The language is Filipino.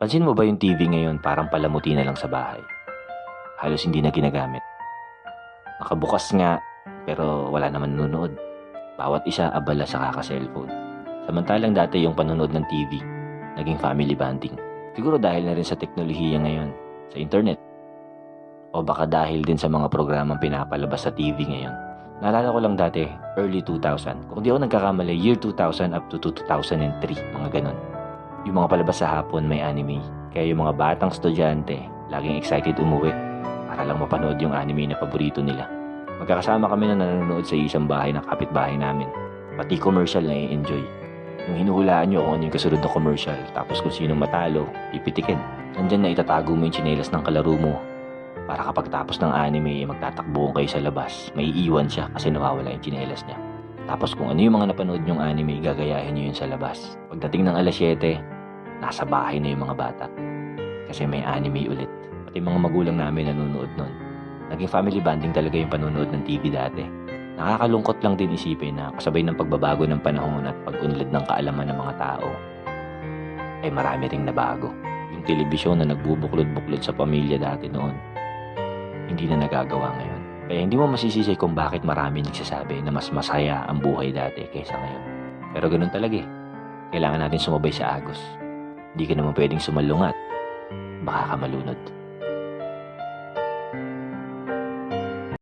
Pansin mo ba yung TV ngayon parang palamuti na lang sa bahay? Halos hindi na ginagamit. Nakabukas nga, pero wala naman nanonood. Bawat isa abala sa kaka-cellphone. Samantalang dati yung panonood ng TV, naging family bonding. Siguro dahil na rin sa teknolohiya ngayon, sa internet. O baka dahil din sa mga programang pinapalabas sa TV ngayon. Naalala ko lang dati, early 2000. Kung di ako nagkakamali, year 2000 up to 2003, mga ganon. Yung mga palabas sa hapon may anime. Kaya yung mga batang estudyante, laging excited umuwi para lang mapanood yung anime na paborito nila. Magkakasama kami na nanonood sa isang bahay ng kapitbahay namin. Pati commercial na i-enjoy. Yung hinuhulaan nyo kung ano yung kasunod na commercial, tapos kung sinong matalo, pipitikin. Nandyan na itatago mo yung tsinelas ng kalaro mo para kapag tapos ng anime, magtatakbuhan kayo sa labas. May iiwan siya kasi nawawala yung tsinelas niya. Tapos kung ano yung mga napanood nyong anime, gagayahin nyo yun sa labas. Pagdating ng alas 7, nasa bahay na yung mga bata. Kasi may anime ulit. Pati mga magulang namin nanonood nun. Naging family bonding talaga yung panonood ng TV dati. Nakakalungkot lang din isipin na kasabay ng pagbabago ng panahon at pag-unlad ng kaalaman ng mga tao, ay marami ring nabago. Yung telebisyon na nagbubuklod-buklod sa pamilya dati noon, hindi na nagagawa ngayon. Kaya hindi mo masisisi kung bakit marami nagsasabi na mas masaya ang buhay dati kaysa ngayon. Pero ganun talaga eh. Kailangan natin sumabay sa agos. Hindi ka naman pwedeng sumalungat. Baka ka malunod.